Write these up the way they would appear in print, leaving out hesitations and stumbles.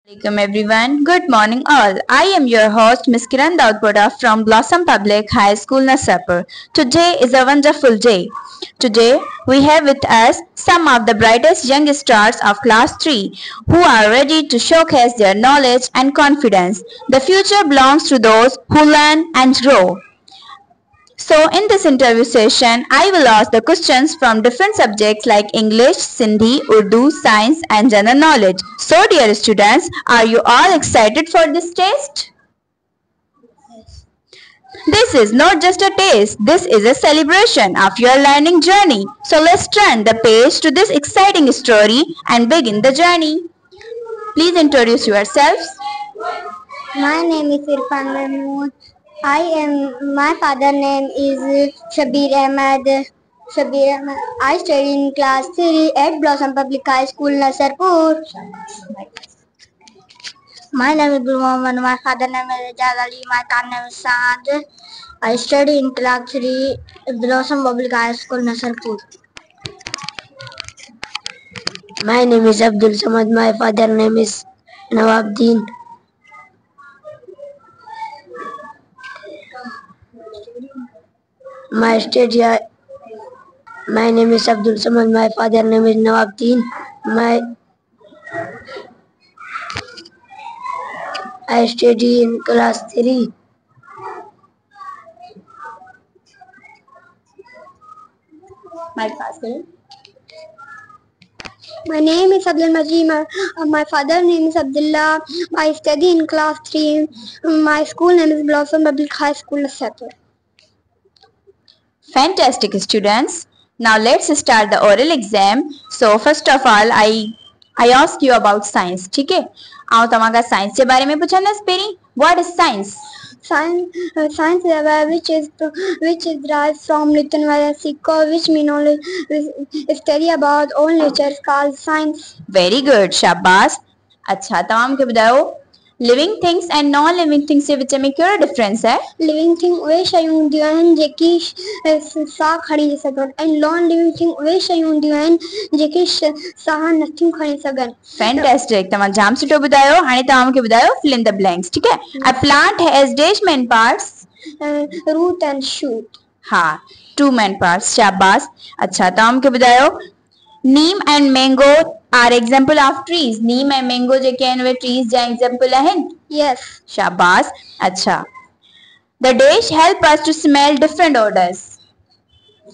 Welcome everyone. Good morning all. I am your host Ms. Kiran Daudpoda from Blossom Public High School, Nasapur. Today is a wonderful day. Today we have with us some of the brightest young stars of class 3 who are ready to showcase their knowledge and confidence. The future belongs to those who learn and grow. So in this interview session, I will ask the questions from different subjects like English, Sindhi, Urdu, Science and General Knowledge. So dear students, are you all excited for this test? This is not just a test, this is a celebration of your learning journey. So let's turn the page to this exciting story and begin the journey. Please introduce yourselves. My name is Irfan Mahmood. My father name is Shabir Ahmed. I study in class 3 at Blossom Public High School, Nasarpur. My name is Gul Mohammed. My father name is Ejaz Ali. My father name is Saad. I study in class 3 at Blossom Public High School, Nasarpur. My name is Abdul Samad. My father name is Nawabuddin. My name is Abdul Samad. My father name is Nawabuddin. I study in class 3. My name is Abdul Majid. My father name is Abdullah. I study in class 3. My school name is Blossom Public High School, Nasarpur. Fantastic students. Now let's start the oral exam. So first of all, I ask you about science. ठीक है? आओ तमाका science के बारे में पूछना स्पेरी. What is science? Science is a word which is derived from Latin word "psycho", which means knowledge, study about all nature is called science. Very good. शाबाश. अच्छा तमाम के बताओ. Living things and non-living things के विच में क्या difference है? Living thing वे शयूं हूंदियूं आहिनि जेकी साह खणी सघनि and non-living thing वे शयूं हूंदियूं आहिनि जेकी साह नथियूं खणी सघनि. Fantastic. तमाम जाम सुठो ॿुधायो. हाणे तमाम खे ॿुधायो fill in the blanks. ठीक है? A plant has dash main parts. Root and shoot. हाँ 2 main parts. शाबाश. अच्छा तमाम के ॿुधायो. Neem and mango are example of trees. Neem and mango जेके आहिनि उहे trees जा example आहिनि. Yes. शाबाश. अच्छा. The dash help us to smell different odors.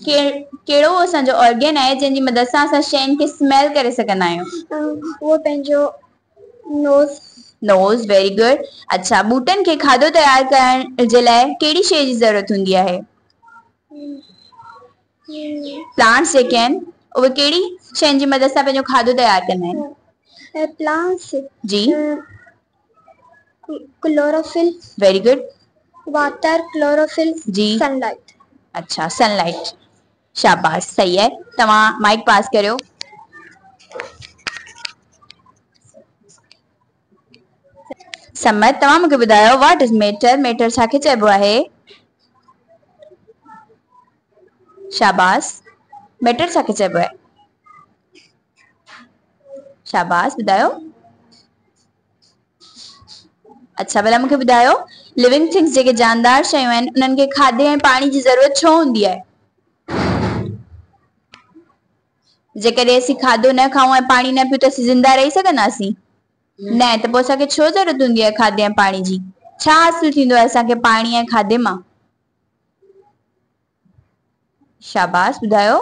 कहिड़ो असांजो organ आहे जंहिंजी मदद सां असां शयुनि खे smell करे सघंदा आहियूं? वो पंहिंजो nose. Very good. अच्छा ॿूटनि खे खाधो तयार करण जे लाइ कहिड़ी शइ जी ज़रूरत हूंदी आहे? Plants जेके आहिनि उहे कहिड़ी शयुनि जी मदद सां पंहिंजो खाधो तयार कंदा आहिनि? Plants जी chlorophyll. Very good. Water, chlorophyll, जी sunlight. अच्छा सनलाइट. शाबाश सही है. तव्हां माइक पास करियो. समझ तव्हां मूंखे ॿुधायो व्हाट इज मैटर. मैटर छाखे चइबो आहे? शाबाश. मैटर छाखे चइबो आहे? शाबाश ॿुधायो. अच्छा भला मूंखे ॿुधायो लिविंग थिंग्स जेके जानदार शयूं आहिनि उन्हनि खे खाधे ऐं पाणी जी ज़रूरत छो हूंदी आहे? जेकॾहिं असीं खाधो न खाऊं ऐं पाणी न पियूं त असीं ज़िंदा रही सघंदासीं? न त पोइ असांखे छो ज़रूरत हूंदी आहे खाधे ऐं पाणी जी? छा हासिल थींदो आहे असांखे पाणी ऐं खाधे मां? शाबाश ॿुधायो.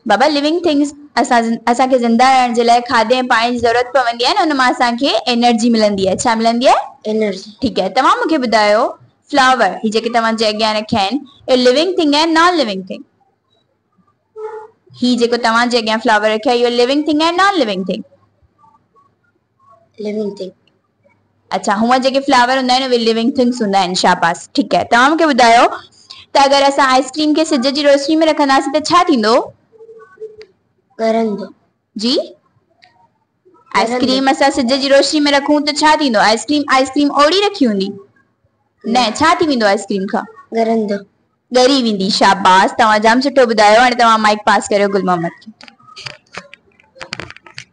बाबा लिविंग थिंग्स असांखे ज़िंदा रहण जे लाइ खाधे ऐं पाणी जी ज़रूरत पवंदी आहे न. उन मां असांखे एनर्जी मिलंदी आहे. छा मिलंदी आहे? एनर्जी. ठीक है. तव्हां मूंखे ॿुधायो फ्लावर ही जेके तव्हां जे अॻियां रखिया आहिनि ए लिविंग थिंग है नॉन लिविंग थिंग? ही जेको तव्हां जे अॻियां फ्लावर रखिया इहो लिविंग थिंग है non living thing? Living thing. अच्छा हूअं जेके फ्लावर हूंदा आहिनि उहे लिविंग थिंग्स हूंदा आहिनि. शाबाश. ठीक है. तव्हां मूंखे ॿुधायो त अगरि असां आइसक्रीम खे सिज जी रोशनी में रखंदासीं त छा थींदो? ॻरंदो. जी आइसक्रीम असां सिज जी रोशनी में रखूं त छा थींदो? आइसक्रीम ओड़ी रखी हूंदी? न छा थी वेंदो आइसक्रीम खां? ॻरंदो. ॻरी वेंदी. शाबाश. तव्हां जाम सुठो ॿुधायो. हाणे तव्हां माइक पास करियो गुल मोहम्मद खे.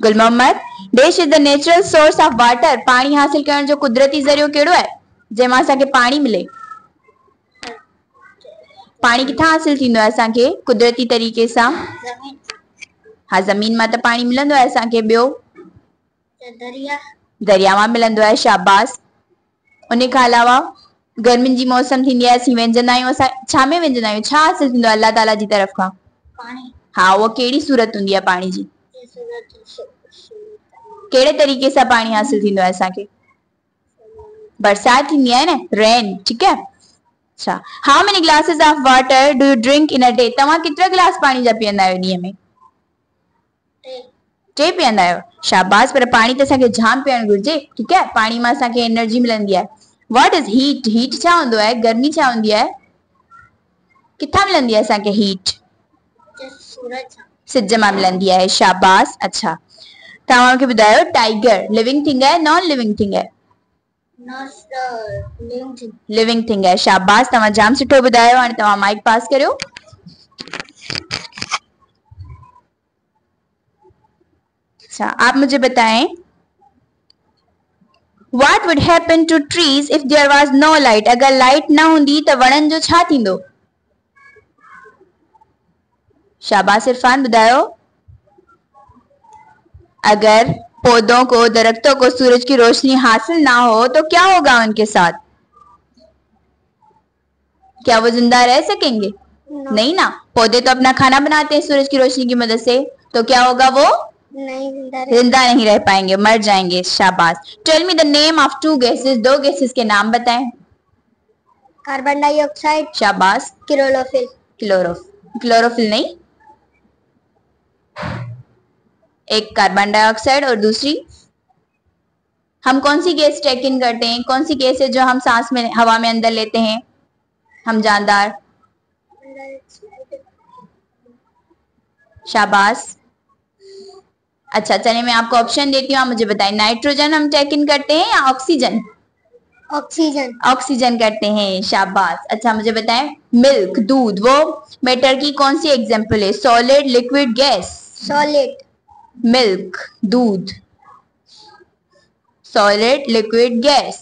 Gul Mohammad, dash is the natural source of water. पानी हासिल करण जो कुदरती ज़रियो कहिड़ो आहे जंहिंमां असांखे पाणी मिले? पाणी किथां हासिल थींदो आहे असांखे कुदरती तरीक़े सां? हाँ, ज़मीन मां त पाणी मिलंदो आहे असांखे। ॿियो? दरिया मां मिलंदो आहे। शाबाश। उन खां अलावा गर्मियुनि जी मौसम थींदी आहे, असीं वेंजंदा आहियूं। असां छा में वेंजंदा आहियूं? छा हासिल थींदो आहे अल्लाह ताला जी तरफ़ खां? पाणी। हाँ, उहा कहिड़ी सूरत हूंदी आहे पाणी जी? कहिड़े तरीक़े सां पाणी हासिल थींदो आहे असांखे? बरसात थींदी आहे न, रेन। ठीक है। अच्छा, how many glasses of water do you drink in a day? तव्हां केतिरा गिलास पाणी जा पीअंदा आहियो ॾींहं में? 3 पीअंदा आहियो। शाबाश। पर पाणी त असांखे जाम पीअणु घुरिजे। ठीक है। पाणी मां असांखे एनर्जी मिलंदी आहे। What is heat? हीट छा हूंदो आहे? गर्मी छा हूंदी आहे? किथां मिलंदी आहे असांखे हीट? सिज मां मिलंदी आहे। शाबाश। अच्छा, तव्हां मूंखे ॿुधायो टाइगर लिविंग थिंग आहे नॉन लिविंग थिंग आहे? लिविंग थिंग है। शाबाश। तव्हां जाम सुठो ॿुधायो। हाणे तव्हां माइक पास करियो। अच्छा, आप मुझे बताएं What would happen to trees if there was no light? अगर लाइट न हूंदी त वणनि जो छा थींदो? शाबाश इरफान, ॿुधायो। अगर पौधों को, दरख्तों को सूरज की रोशनी हासिल ना हो तो क्या होगा उनके साथ? क्या वो जिंदा रह सकेंगे? नहीं ना। पौधे तो अपना खाना बनाते हैं सूरज की रोशनी की मदद से, तो क्या होगा? वो नहीं, जिंदा नहीं रह पाएंगे, मर जाएंगे। शाबाश। Tell me the name of 2 gases. 2 gases के नाम बताएं। Carbon dioxide. शाबाश। क्लोरोफिल। क्लोरोफिल नहीं, एक कार्बन डाइऑक्साइड और दूसरी? हम कौन सी गैस टेक इन करते हैं? कौन सी गैस है जो हम सांस में, हवा में अंदर लेते हैं हम जानदार? शाबाश। अच्छा, चलिए मैं आपको ऑप्शन देती हूँ, आप मुझे बताएं। नाइट्रोजन हम टेक इन करते हैं या ऑक्सीजन? ऑक्सीजन। ऑक्सीजन करते हैं। शाबाश। अच्छा, मुझे बताएं मिल्क, दूध, वो मैटर की कौन सी एग्जांपल है? Solid, liquid, gas? Solid. Milk, दूध, सॉलिड, लिक्विड, गैस?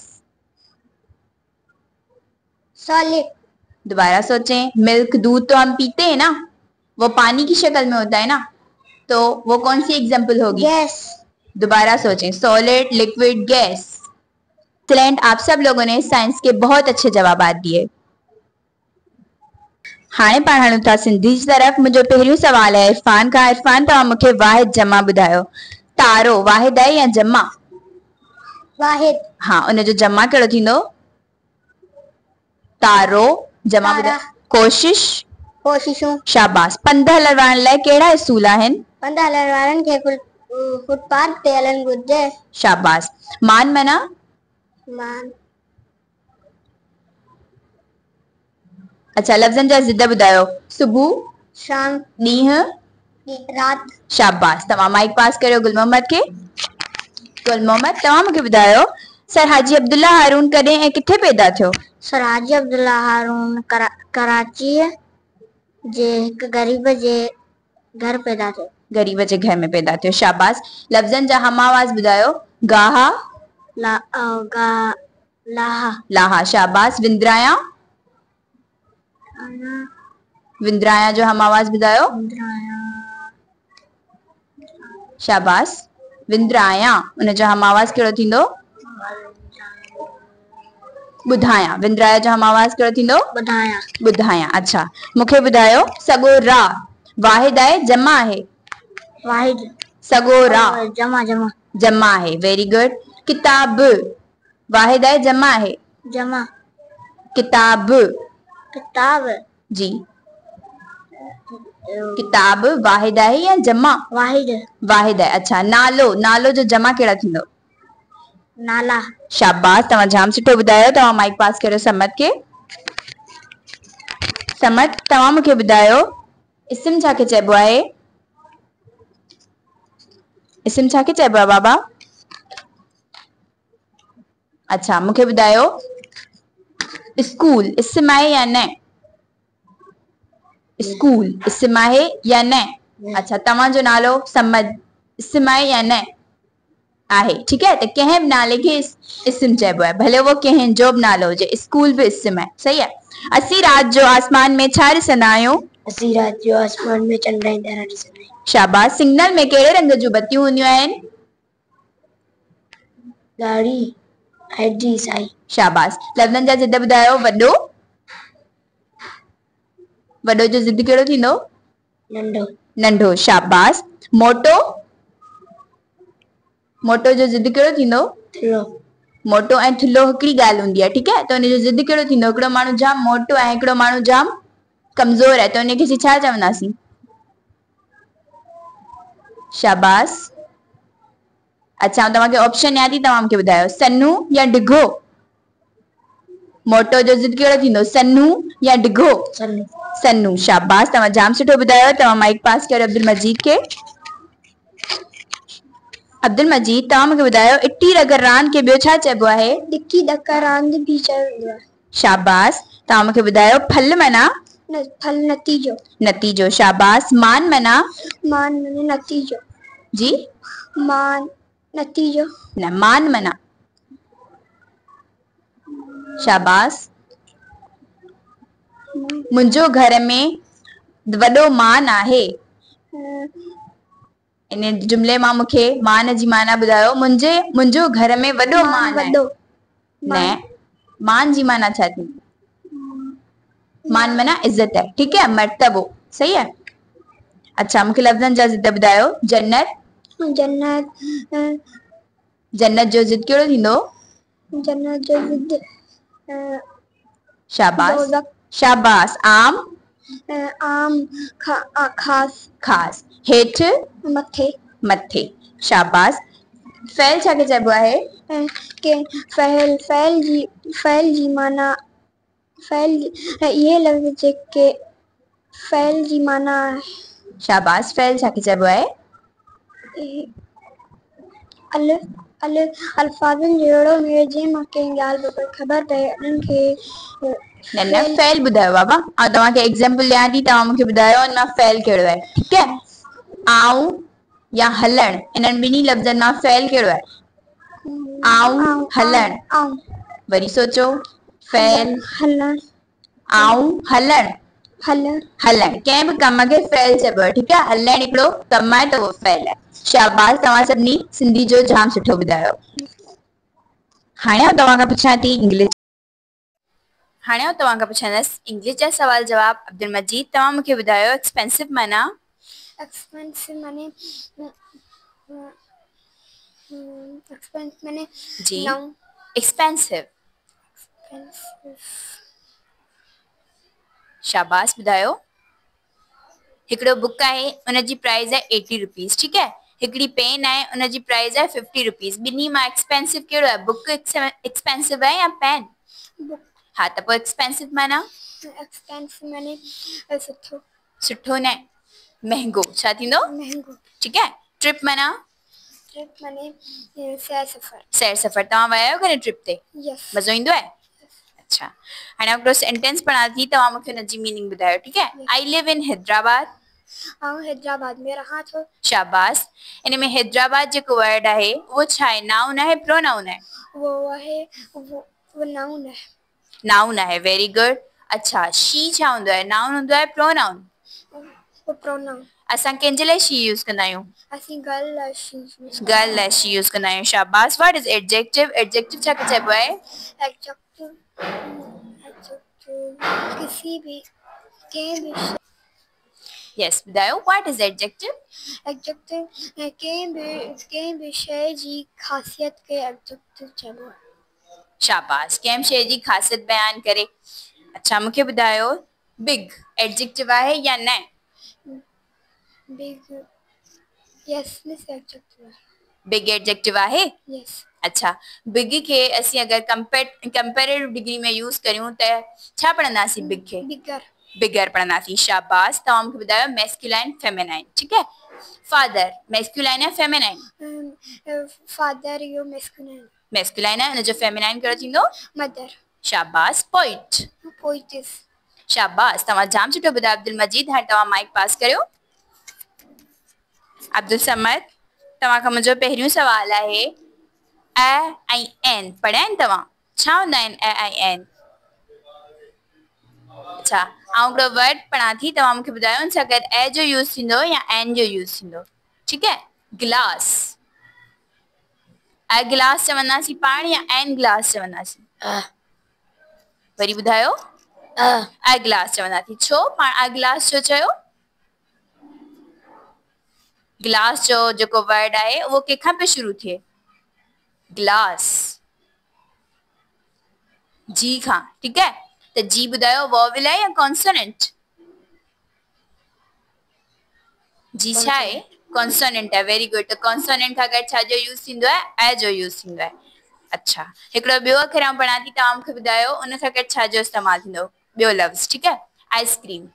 सॉलिड। दोबारा सोचें। मिल्क, दूध तो हम पीते हैं ना, वो पानी की शक्ल में होता है ना, तो वो कौन सी एग्जांपल होगी? गैस। दोबारा सोचें। Solid, liquid, gas. एक्सीलेंट। आप सब लोगों ने साइंस के बहुत अच्छे जवाब दिए। हाणे पाण हलूं था सिंधी जी तरफ़। मुंहिंजो पहिरियों सवाल है इरफान खां। इरफान, तव्हां मूंखे वाहिद जमा ॿुधायो। तारो वाहिद आहे या जमा? वाहिद। हाँ, उनजो जमा कहिड़ो थींदो? तारो। जमा ॿुधायो। कोशिश। कोशिशूं। शाबाश। पंध हलण वारनि लाइ कहिड़ा असूल आहिनि? पंध हलण वारनि खे फुटपाथ ते हलणु घुरिजे। शाबाश। मान मना? मान। अच्छा, लफ़्ज़नि जा ज़िद ॿुधायो। सुबुह, शाम, ॾींहुं, रात। शाबाश। तव्हां माइक पास करियो गुल मोहम्मद खे। गुल मोहम्मद, तव्हां मूंखे ॿुधायो सर हाजी अब्दुल्ला हारून कॾहिं ऐं किथे पैदा थियो? सर हाजी अब्दुल्ला हारून कराची जे हिक गरीब जे घर पैदा थियो। गरीब जे घर में पैदा थियो। शाबाश। लफ़्ज़नि जा हम आवाज़ ॿुधायो। गाहा, लाहा। लाहा। शाबाश। विंद्राया, विंद्राया जो हम आवाज़ ॿुधायो। शाबाश। विंद्राया, उनजो हम आवाज़ कहिड़ो थींदो? ॿुधाया। विंद्राया जो हम आवाज़ कहिड़ो थींदो? ॿुधाया। ॿुधाया। अच्छा, मूंखे ॿुधायो सॻो रा वाहिद आहे जमा आहे? वाहिद। सॻो रा जमा। जमा। जमा आहे। Very good. किताब वाहिद आहे जमा आहे? जमा। किताब। किताब जी, किताब वाहिद आहे या जमा? वाहिद। वाहिद है। अच्छा, नालो, नालो जो जमा कहिड़ा थींदो? नाला। शाबाश। तव्हां जाम सुठो ॿुधायो। तव्हां माइक पास करियो समत खे। समत, तव्हां मूंखे ॿुधायो इस्म छा खे चइबो आहे? इस्म छा खे चइबो आहे बाबा? अच्छा, मूंखे ॿुधायो स्कूल इस्म आहे या न? स्कूल इस्म आहे या न? अच्छा, तव्हांजो नालो समद, इस्म आहे या न आहे, ठीक है। तो कंहिं बि नाले खे इस्म चइबो आहे, भले वो कंहिं जो बि नालो हुजे। स्कूल भी इस्म आहे, सही है। असीं रात जो आसमान में छा ॾिसंदा आहियूं? असीं रात जो आसमान में चंड ऐं तारा ॾिसंदा आहियूं। शाबाश। सिग्नल में कहिड़े रंग जूं बत्तियूं हूंदियूं आहिनि? ॻाढ़ी, हैजी, साई। शाबाश। लफ़्ज़नि जा ज़िद ॿुधायो। वॾो, वॾो जो ज़िद कहिड़ो थींदो? नंढो, नंढो। शाबाश। मोटो, मोटो जो ज़िद कहिड़ो थींदो? थुल्हो। मोटो ऐं थुल्हो हिकिड़ी ॻाल्हि हूंदी आहे, ठीक है। तो उनजो ज़िद कहिड़ो थींदो? हिकिड़ो माण्हू जाम मोटो आहे, हिकिड़ो माण्हू जाम कमज़ोर आहे, तो उनखे असीं छा चवंदासीं? शाबाश। अच्छा, तव्हांखे ऑप्शन ॾियां थी, तव्हां मूंखे ॿुधायो सन्नू या डिघो? मोटो जो ज़िद कहिड़ो थींदो? सन्नू या डिघो? सन्नू। सन्नू। शाबाश। तव्हां जाम सुठो ॿुधायो। तव्हां माइक पास कयो अब्दुल मजीद खे। अब्दुल मजीद, तव्हां मूंखे ॿुधायो इटी रगर रांदि खे ॿियो छा चइबो आहे? ॾिकी ॾकर रांदि भी चइबो आहे। शाबाश। तव्हां मूंखे ॿुधायो फल माना? फल, नतीजो। नतीजो। शाबाश। मान माना? मान माने नतीजो। जी? मान, नतीजो। न, मान माना? शाबाश। मुंहिंजो घर में वॾो मान आहे। इन जुमले मां मूंखे मान जी माना ॿुधायो। मुंहिंजो घर में वॾो मान आहे। न, मान जी माना छा थी? मान माना इज्जत है, ठीक है, मर्तबो, सही है। अच्छा, मूंखे लफ़्ज़नि जा ज़िद ॿुधायो। जन्नत, जन्नत, जन्नत जो ज़िद कहिड़ो थींदो? जन्नत जो ज़िद शाबाश। शाबाश। आम, आम, खास। खास। हेठि, मथे। मथे। शाबाश। फ़ैल छा खे चइबो आहे? के फ़ैल जी माना, ये लफ़्ज़ जेके फ़ैल जी माना। शाबाश। फ़ैल छा खे चइबो आहे? अल्फाज़नि जहिड़ो में जंहिं मां कंहिं ॻाल्हि बाबति ख़बर पए उन्हनि खे न, फ़ैल ॿुधायो बाबा। ऐं तव्हांखे एग्जाम्पल ॾियां थी, तव्हां मूंखे ॿुधायो हिन मां फ़ैल कहिड़ो आहे, ठीक है। आऊं या हलण, इन्हनि ॿिन्ही लफ़्ज़नि मां फ़ैल कहिड़ो आहे? आऊं, हलण। वरी सोचो। फ़ैल, हलण, आऊं, हलण। हलण, हलण। कंहिं बि कम खे फ़ैल चइबो आहे, ठीक है। हलण हिकिड़ो कमु आहे, त उहो फ़ैल आहे। शाबाश। तव्हां सभिनी सिंधी जो जाम सुठो ॿुधायो। हाणे तव्हां खां पुछां थी इंग्लिश। हाणे तव्हां खां पुछंदसि इंग्लिश जा सवाल जवाब। अब्दुल मजीद, तव्हां मूंखे ॿुधायो एक्सपेंसिव माना? एक्सपेंसिव माने एक्सपेंसिव माने जी, एक्सपेंसिव। शाबाश। ॿुधायो। हिकिड़ो बुक आहे, उनजी प्राइस आहे 80 रुपीस, ठीक है। हिकिड़ी पेन आहे, उनजी प्राइस आहे 50 रुपीस। ॿिन्ही मां एक्सपेंसिव कहिड़ो आहे? बुक एक्सपेंसिव आहे या पेन? बुक। हाँ, तो एक्सपेंसिव माना? एक्सपेंसिव माने सुठो। सुठो न, महंगो। छा थींदो? महंगो, ठीक है। ट्रिप माना? ट्रिप माने सैर सफ़र। सैर सफ़र। तव्हां विया आहियो कॾहिं ट्रिप ते? यस। मज़ो ईंदो आहे? अच्छा, हाणे हिकिड़ो सेंटेंस पढ़ा थी, तव्हां मूंखे हुनजी मीनिंग ॿुधायो, ठीक है। I live in Hyderabad. आऊं हैदराबाद में रहां थो। शाबाश। इन में हैदराबाद जेको वर्ड आहे उहो छा आहे? नाउन आहे, प्रोनाउन आहे? वो आहे, वो नाउन है। नाउन आहे। Very good. अच्छा, शी छा हूंदो आहे? नाउन हूंदो आहे, प्रोनाउन? वो प्रोनाउन। असां कंहिंजे लाइ शी यूज़ कंदा आहियूं? असीं गर्ल लाइ शी गर्ल लाइ शी यूज़ कंदा आहियूं। शाबाश। What is adjective? एडजेक्टिव छा खे चइबो आहे? एडजेक्टिव किसी भी कंहिं भी यस, ॿुधायो। What is adjective? एडजेक्टिव कंहिं भी शइ जी ख़ासियत खे एडजेक्टिव चइबो आहे। शाबाश। कंहिं शइ जी ख़ासियत बयान करे। अच्छा, मूंखे ॿुधायो बिग एडजेक्टिव आहे या न? बिग, यस, मिस एडजेक्टिव आहे। बिग एडजेक्टिव आहे? यस। अच्छा, बिग खे असीं अगर कंपेरेटिव डिग्री में यूज़ करियूं त छा पढ़ंदासीं? बिग खे बिगर। बिगर पढ़ंदासीं। शाबाश। तव्हां मूंखे ॿुधायो मैस्कुलाइन, फेमिनाइन, ठीक है। फादर मैस्कुलाइन या फेमिनाइन? फादर यो मैस्कुलाइन। मैस्कुलाइन है, उनजो फेमिनाइन कहिड़ो थींदो? मदर। शाबाश। पोइट, पोइटिस। शाबाश। तव्हां जाम सुठो ॿुधायो अब्दुल मजीद। हाणे तव्हां माइक पास करियो। अब्दुल समद, तव्हां खां मुंहिंजो पहिरियों सवाल आहे ए ऐं एन पढ़िया आहिनि तव्हां? छा हूंदा आहिनि ए ऐं एन? अच्छा, आउं हिकिड़ो वर्ड पढ़ां थी, तव्हां मूंखे ॿुधायो हुन सां गॾु ए जो यूज़ थींदो या एन जो यूज़ थींदो। ठीकु है? गिलास। ए गिलास चवंदासीं पाण या एन गिलास चवंदासीं? वरी ॿुधायो। ए गिलास चवंदासीं। छो पाण ए गिलास छो चयो? गिलास जो जेको वर्ड आहे उहो कंहिंखां पियो शुरू थिए? गिलास। जी खां। ठीकु है? त जी ॿुधायो वॉवेल आहे या कॉन्सोनेंट? जी छा आहे? कॉन्सोनेंट आहे। Very good. त कॉन्सोनेंट खां गॾु छा जो यूज़ थींदो आहे? ए जो यूज़ थींदो आहे। अच्छा, हिकिड़ो ॿियो अखर आउं पढ़ां थी, तव्हां मूंखे ॿुधायो उन सां गॾु छा जो इस्तेमालु थींदो? ॿियो लफ़्ज़। ठीकु है? आइसक्रीम।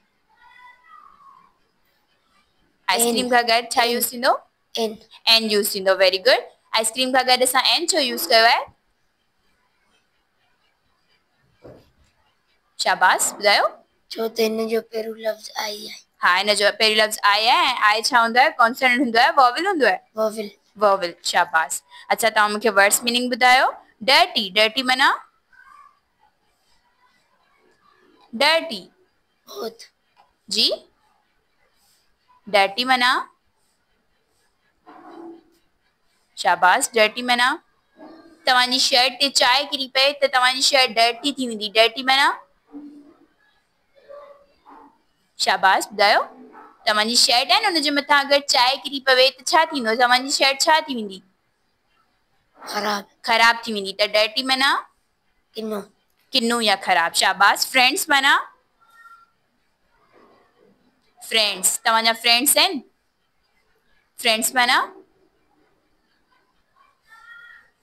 आइसक्रीम खां गॾु छा यूज़ थींदो? एन यूज़ थींदो। Very good. आइसक्रीम खां गॾु असां एन छो यूज़ कयो आहे? शाबाश, ॿुधायो। छो त हिन जो पहिरियों लफ़्ज़ आई आहे। हाँ, हिन जो पहिरियों लफ़्ज़ आई आहे। आई छा हूंदो आहे? कॉन्सोनेंट हूंदो आहे, वॉवेल हूंदो आहे? वॉवेल। वॉवेल। शाबाश। अच्छा, तव्हां मूंखे वर्ड्स मीनिंग ॿुधायो। डर्टी। डर्टी माना? डर्टी। बहुत। जी? डर्टी माना? शाबाश। डर्टी माना? तव्हांजी शर्ट ते चांहि किरी पए त तव्हांजी शर्ट डर्टी थी वेंदी। डर्टी माना? शाबाश, ॿुधायो। तव्हांजी शर्ट आहे न, हुनजे मथां अगरि चांहि किरी पवे त छा थींदो? तव्हांजी शर्ट छा थी वेंदी? ख़राब। ख़राब थी वेंदी। त डर्टी माना? किनो। किन्नू या ख़राब। शाबाश। फ्रेंड्स माना? फ्रेंड्स। तव्हांजा फ्रेंड्स आहिनि? फ्रेंड्स माना?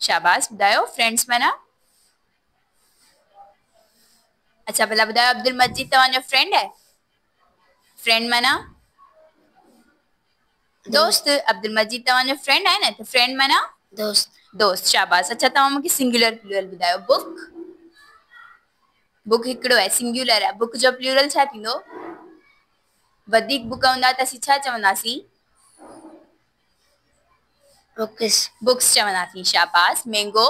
शाबाश, ॿुधायो। फ्रेंड्स माना? अच्छा, भला ॿुधायो अब्दुल मजीद तव्हांजो फ्रेंड आहे? फ्रेंड माना? दोस्त। अब्दुल मजीद तव्हांजो फ्रेंड आहे न? त फ्रेंड माना? दोस्त। दोस्त। शाबाश। अच्छा, तव्हां मूंखे सिंगुलर प्लूरल ॿुधायो। बुक। बुक हिकिड़ो आहे, सिंगुलर आहे। बुक जो प्लूरल छा थींदो? वधीक बुक हूंदा त असीं छा चवंदासीं? बुक्स। बुक्स चवंदासीं। शाबाश। Mango.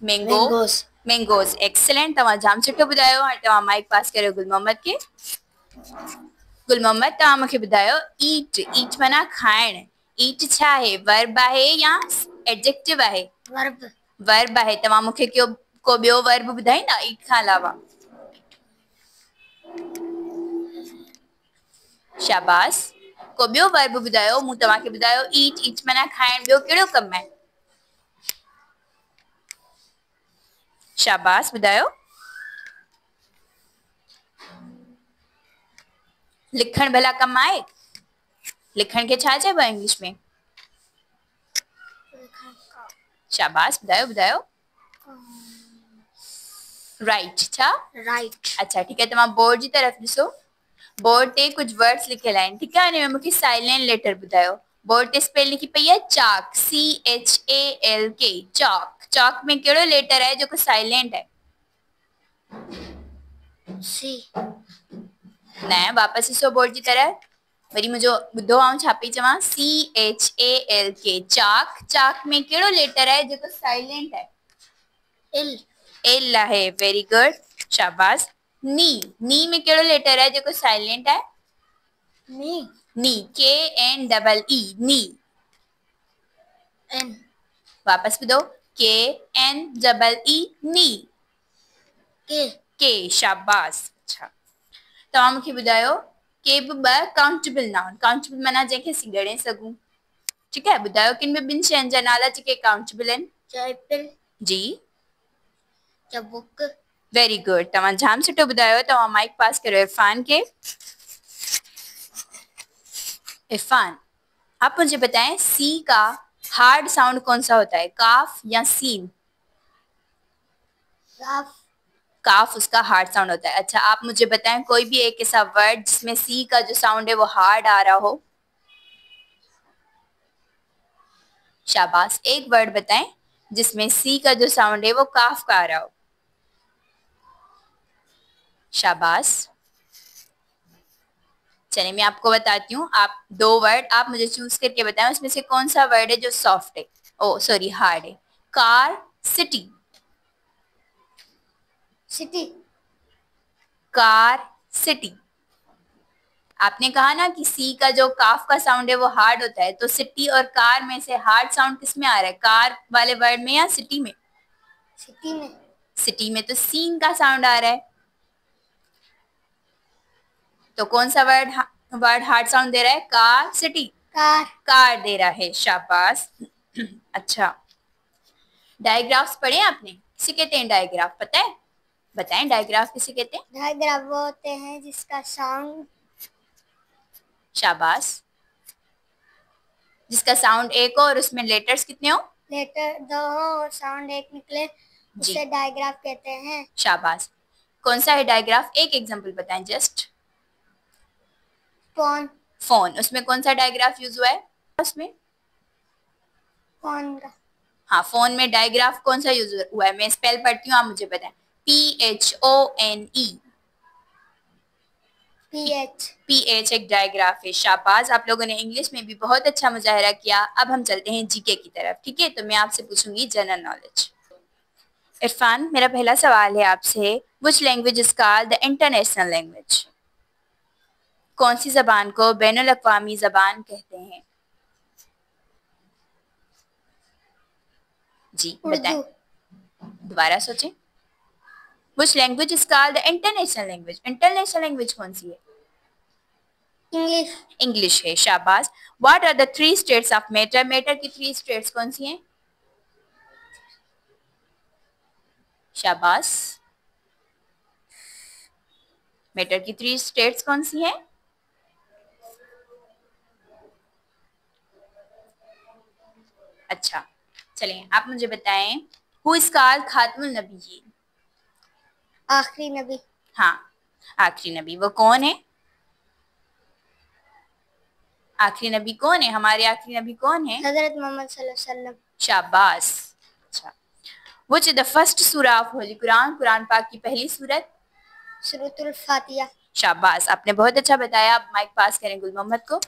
Mango. Mangoes. Mangoes. Excellent. तव्हां जाम सुठो ॿुधायो। हाणे तव्हां माइक पास करियो गुल मोहम्मद खे। गुल मोहम्मद, तव्हां मूंखे ॿुधायो ईट। ईट माना खाइण। ईट छा आहे? वर्ब आहे या एडजेक्टिव आहे? वर्ब। वर्ब आहे। तव्हां मूंखे को ॿियो वर्ब ॿुधाईंदा ईट खां अलावा? शाबाश। को ॿियो वर्ब ॿुधायो। मूं तव्हांखे ॿुधायो ईट। ईट माना खाइण। ॿियो कहिड़ो कमु आहे? शाबाश, ॿुधायो। लिखण भला कमु आहे? लिखण खे छा चइबो आहे इंग्लिश में? शाबाश, ॿुधायो ॿुधायो। राइट। छा? राइट। अच्छा, ठीक है। तव्हां बोर्ड जी तरफ़ ॾिसो। बोर्ड ते कुछ वर्ड्स लिखियल आहिनि। ठीक आहे? हिन में मूंखे साइलेंट लेटर ॿुधायो। बोर्ड ते स्पेल लिखी पई आहे चाक। CHALK। चॉक। चॉक में कहिड़ो लेटर आहे जेको साइलेंट आहे? सी। न, वापसि ॾिसो बोर्ड जी तरफ़। वरी मुंहिंजो ॿुधो आऊं छा पई चवां? CHALK। चाक। चाक में कहिड़ो लेटर आहे जेको साइलेंट आहे? एल। एल आहे। Very good. शाबाश। नी। नी में कहिड़ो लेटर आहे जेको साइलेंट आहे? नी। नी। KNEE। नी। एन। वापस ॿुधो। KNEE। नी। के। के। शाबाश। अच्छा, तव्हां मूंखे ॿुधायो के बि ॿ काउंटेबल नाउन। काउंटेबल माना जंहिंखे असीं ॻणे सघूं। ठीकु आहे? ॿुधायो किन में ॿिनि शयुनि जा नाला जेके काउंटेबल आहिनि? एप्पल। जी। बुक। Very good. तव्हां जाम सुठो ॿुधायो। तव्हां माइक पास करियो इरफान खे। इरफान, आप मुझे बताएं सी का हार्ड साउंड कौन सा होता है? काफ या सीन? काफ। काफ उसका हार्ड साउंड होता है। अच्छा, आप मुझे बताएं कोई भी एक ऐसा वर्ड जिसमें सी का जो साउंड है वो हार्ड आ रहा हो। शाबाश। एक वर्ड बताएं जिसमें सी का जो साउंड है वो काफ का आ रहा हो। शाबाश। चलिए मैं आपको बताती हूँ, आप 2 वर्ड आप मुझे चूज करके बताएं, उसमें से कौन सा वर्ड है जो सॉफ्ट है, ओ सॉरी हार्ड है। Car, city. City. Car, city. आपने कहा ना कि सी का जो काफ का साउंड है वो हार्ड होता है, तो सिटी और कार में से हार्ड साउंड किस में आ रहा है, कार वाले वर्ड में या सिटी में? सिटी में। सिटी में तो सीन का साउंड आ रहा है, तो कौन सा वर्ड हार्ड साउंड दे रहा है, कार, सिटी? कार। कार दे रहा है, शाबाश। अच्छा, डायग्राफ्स पढ़े आपने? किसे कहते हैं डायग्राफ, पता है? बताएं डायग्राफ किसे कहते हैं? डायग्राफ वो होते हैं जिसका साउंड, शाबाश, जिसका साउंड एक हो और उसमें लेटर्स कितने हो? लेटर 2 हो और साउंड 1 निकले, उसे डायग्राफ कहते हैं। शाबाश। कौन सा है डायग्राफ, एक एग्जांपल बताएं जस्ट। फोन। फोन, उसमें कौन सा डायग्राफ यूज हुआ है उसमें? फोन का। हाँ, फोन में डायग्राफ कौन सा यूज हुआ है? मैं स्पेल पढ़ती हूँ, आप मुझे बताएं। PHONE। PH एक डायग्राफ है, शाबाश। आप लोगों ने इंग्लिश में भी बहुत अच्छा मुजाहिरा किया। अब हम चलते हैं जीके की तरफ, ठीक है? तो मैं आपसे पूछूंगी जनरल नॉलेज। इरफान, मेरा पहला सवाल है आपसे, which language is called the international language? कौन सी जबान को बैनुल अक़वामी जबान कहते हैं? जी बताएं, दोबारा सोचें। Which language is called the international language? International language कौन सी है? इंग्लिश। इंग्लिश है, शाबाश। What are the 3 states of matter? Matter की 3 स्टेट्स कौन सी हैं? शाबाश, मैटर की 3 स्टेट्स कौन सी हैं? अच्छा, चलें आप मुझे बताएं, हु इज कॉल्ड खातमुन नबिय्यीन? आखिरी नबी। हाँ, आखिरी नबी। वो कौन है? आखिरी नबी कौन है? हमारे आखिरी नबी कौन है? हजरत मोहम्मद सल्लल्लाहु अलैहि वसल्लम। शाबाश। अच्छा, व्हिच इज द फर्स्ट सूरा ऑफ होली कुरान? कुरान पाक की पहली सूरत? सूरतुल फातिहा। शाबाश, आपने बहुत अच्छा बताया। आप माइक पास करें गुल मोहम्मद को।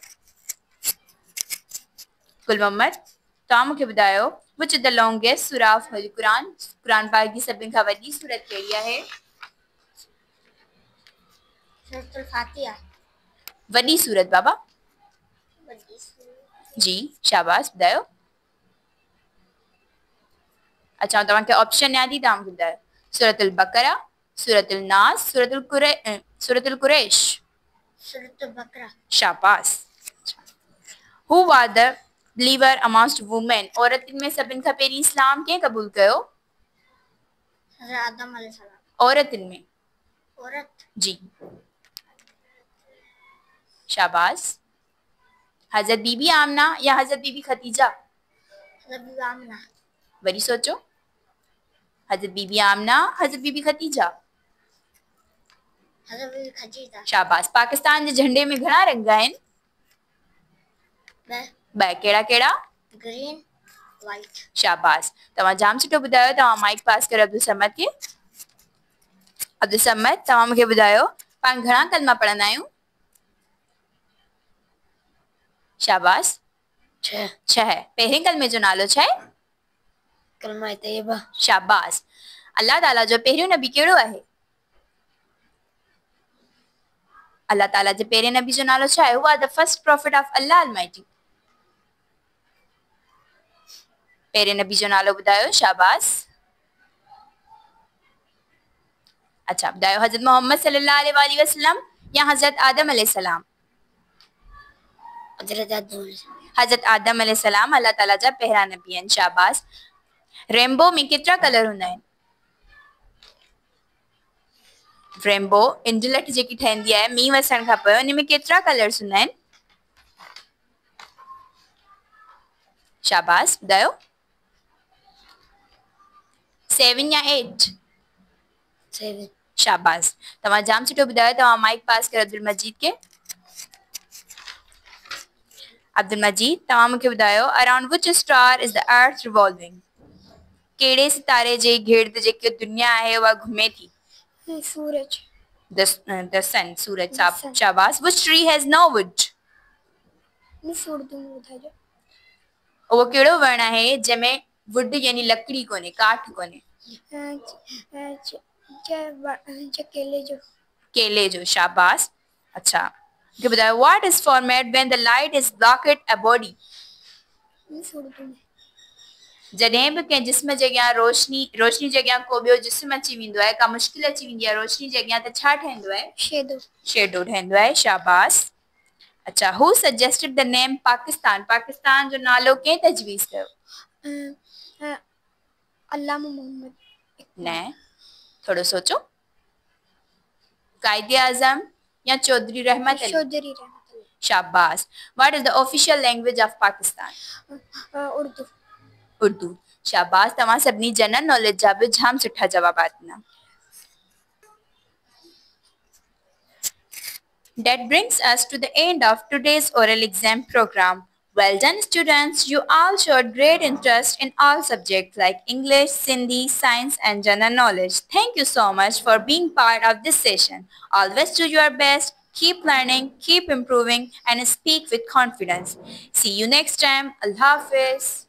गुल मोहम्मद, तो मूंखे ॿुधायो, व्हिच इज द लॉन्गेस्ट सूरा ऑफ होली कुरान? कुरान पाक की सभिनी खां वॾी सूरत कहिड़ी आहे? सूरतुल फातिहा। वॾी सूरत बाबा? जी, शाबाश, ॿुधायो। अच्छा, तव्हांखे ऑप्शन ॾियां थी, तव्हां मूंखे ॿुधायो। सूरतुल बकरा, सूरतुल नास, सूरतुल कुरैश? सूरतुल बकरा। शाबाश। हु वाज द बिलीवर अमॉन्स्ट वुमेन? औरतुनि में सभिनि खां पहिरीं इस्लाम कंहिं क़बूल कयो? हज़रत आदम अलैहिस्सलाम। औरतुनि में? औरत। जी, शाबाश। हजरत बीबी आमना या हजरत बीबी खदीजा? हज़रत बीबी आमना। वरी सोचो, हजरत बीबी आमना, हजरत बीबी खदीजा? हज़रत बीबी खदीजा। शाबाश। पाकिस्तान जे झंडे में घणा रंग आहिनि? ॿ, कहिड़ा कहिड़ा? Green, white. शाबाश, तव्हां जाम सुठो ॿुधायो। तव्हां माइक पास कयो अब्दुल समद खे। अब्दुल समद, तव्हां मूंखे ॿुधायो, पाण घणा कलमा पढ़ंदा आहियूं? शाबाश, 6। पहिरें कलमे जो नालो छा आहे? कलमा तैयबा। शाबाश। अल्लाह ताला जो पहिरियों नबी कहिड़ो आहे? अल्लाह ताला जे पहिरें नबी जो नालो छा आहे? Who are the first profit of Allah Almighty. पहिरें नबी जो नालो ॿुधायो, शाबाश। अच्छा, ॿुधायो, हज़रत मोहम्मद सल्लल्लाहु अलैहि वसल्लम या हज़रत आदम अलैहिस्सलाम? हज़रत आदम। हज़रत आदम अलैहिस्सलाम अल्लाह ताला जा पहिरां नबी आहिनि, शाबाश। रेनबो में केतिरा कलर हूंदा आहिनि? रेनबो इंडलट जेकी ठहंदी आहे मींहुं वसण खां पोइ, उन में केतिरा कलर्स हूंदा आहिनि? शाबाश, ॿुधायो। 7 या 8? 7। शाबाश, तव्हां जाम सुठो ॿुधायो। तव्हां माइक पास कयो अब्दुल मजीद खे। अब्दुल मजीद, तव्हां मूंखे ॿुधायो, around which star is the earth revolving? कहिड़े सितारे जे गिर्द जेकी दुनिया आहे उहा घुमे थी? सूरज। The sun, सूरज. शाबाश. Which tree has no wood? Miss Urdu में ॿुधाइजो. वो कहिड़ो वण आहे जंहिंमें वुड यानी लकड़ी कोन्हे, काठ कोन्हे? केले जो. केले जो. शाबाश. अच्छा, मूंखे ॿुधायो, what is formed when the light is blocked a body? Miss Urdu में. जॾहिं बि कंहिं जिस्म जे अॻियां रोशनी जे अॻियां को ॿियो जिस्म अची वेंदो आहे, का मुश्किल अची वेंदी आहे रोशनी जे अॻियां, त छा ठहंदो आहे? शेडो. शेडो ठहंदो आहे. शाबाश. अच्छा, हू सजेस्टेड द नेम पाकिस्तान? पाकिस्तान जो नालो कंहिं तजवीज़ कयो? अल्लामा मोहम्मद. न, थोरो सोचो. कायदे आज़म या चौधरी रहमत अली? चौधरी रहमत अली. शाबाश. What is the official language of Pakistan? Urdu. Urdu. शाबाश. तव्हां सभिनी जनरल नॉलेज जा बि जाम सुठा जवाब ॾिना. That brings us to the end of today's oral exam program. Well done, students. You all showed great interest in all subjects like English, Sindhi, science and general knowledge. Thank you so much for being part of this session. Always do your best, keep learning, keep improving and speak with confidence. See you next time. Allah Hafiz.